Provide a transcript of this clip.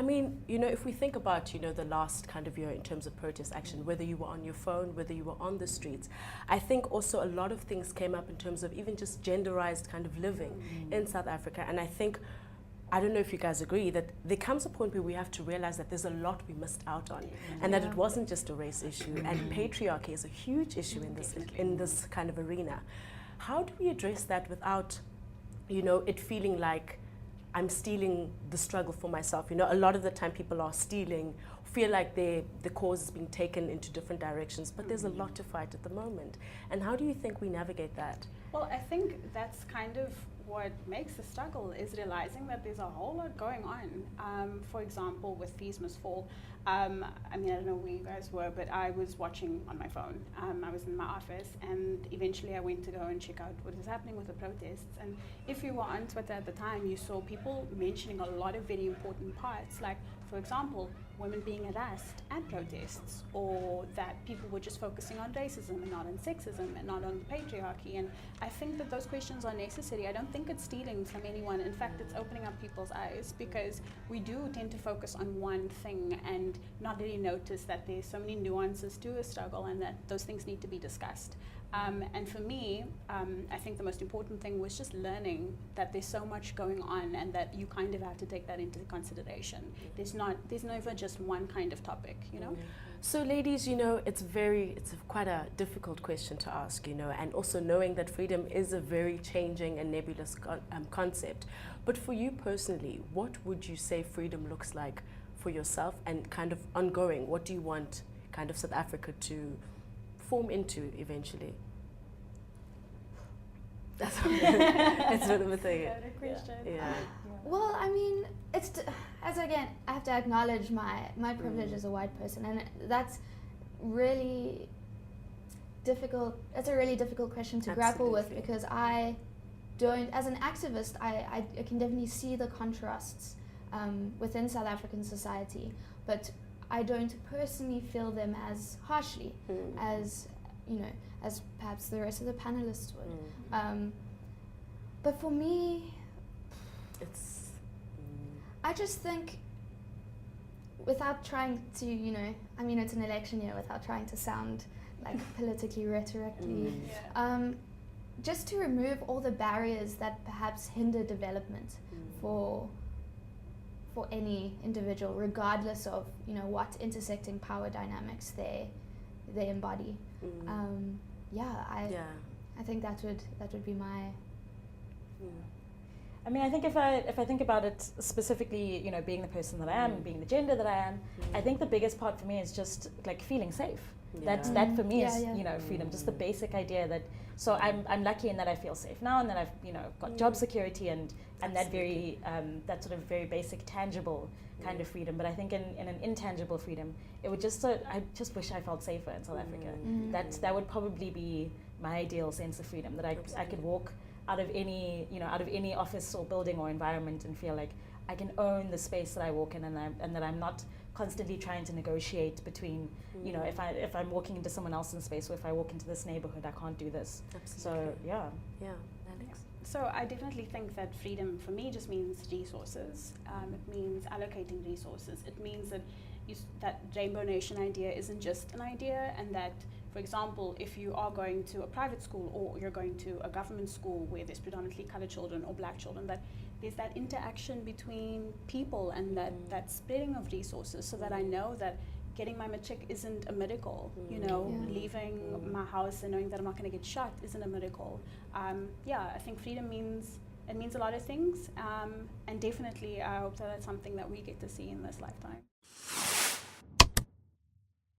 I mean, if we think about, the last kind of year in terms of protest action, whether you were on your phone, whether you were on the streets, I think also a lot of things came up in terms of even just genderized kind of living in South Africa. And I think, I don't know if you guys agree, that there comes a point where we have to realize that there's a lot we missed out on, and that it wasn't just a race issue, and patriarchy is a huge issue in this kind of arena. How do we address that without, it feeling like I'm stealing the struggle for myself? A lot of the time people are stealing, feel like the cause is being taken into different directions, but there's a lot to fight at the moment. And how do you think we navigate that? Well, I think that's kind of what makes the struggle, is realizing that there's a whole lot going on. For example, with Fees Must Fall, I mean, I don't know where you guys were, but I was watching on my phone. I was in my office, and eventually I went to go and check out what is happening with the protests. And if you were on Twitter at the time, you saw people mentioning a lot of very important parts, like, for example, women being harassed at protests, or that people were just focusing on racism and not on sexism and not on patriarchy. And I think that those questions are necessary. I don't think it's stealing from anyone. In fact, it's opening up people's eyes, because we do tend to focus on one thing and not really notice that there's so many nuances to a struggle, and that those things need to be discussed. And for me, I think the most important thing was just learning that there's so much going on, and that you kind of have to take that into consideration. There's never just one kind of topic, So ladies, it's quite a difficult question to ask, and also knowing that freedom is a very changing and nebulous concept. But for you personally, what would you say freedom looks like for yourself, and kind of ongoing? What do you want kind of South Africa to form into eventually? That's it's sort of a thing. Yeah. Well, I mean, again, I have to acknowledge my privilege as a white person, and that's really difficult. It's a really difficult question to grapple with, because I don't, as an activist, I can definitely see the contrasts within South African society, but I don't personally feel them as harshly as as perhaps the rest of the panelists would. But for me, I just think, without trying to, I mean, it's an election year, without trying to sound like politically rhetorically, just to remove all the barriers that perhaps hinder development for any individual, regardless of what intersecting power dynamics they embody. I think that would be my. I mean, I think if I think about it specifically, being the person that I am, being the gender that I am, I think the biggest part for me is just like feeling safe. That for me is freedom, just the basic idea that. So I'm lucky in that I feel safe now, and that I've got job security and that very that sort of very basic tangible kind of freedom. But I think in an intangible freedom, it would just I just wish I felt safer in South Africa. That would probably be my ideal sense of freedom, that I could walk out of any office or building or environment and feel like I can own the space that I walk in, and that I'm not constantly trying to negotiate between, if I'm walking into someone else's space, or if I walk into this neighborhood, I can't do this. Absolutely. So yeah. Alex? So I definitely think that freedom for me just means resources. It means allocating resources. It means that that Rainbow Nation idea isn't just an idea, and that, for example, if you are going to a private school, or you're going to a government school where there's predominantly colored children or black children, that there's that interaction between people, and that spreading of resources, so that I know that getting my matric isn't a miracle, leaving my house and knowing that I'm not going to get shot isn't a miracle. I think freedom means a lot of things, and definitely I hope that that's something that we get to see in this lifetime.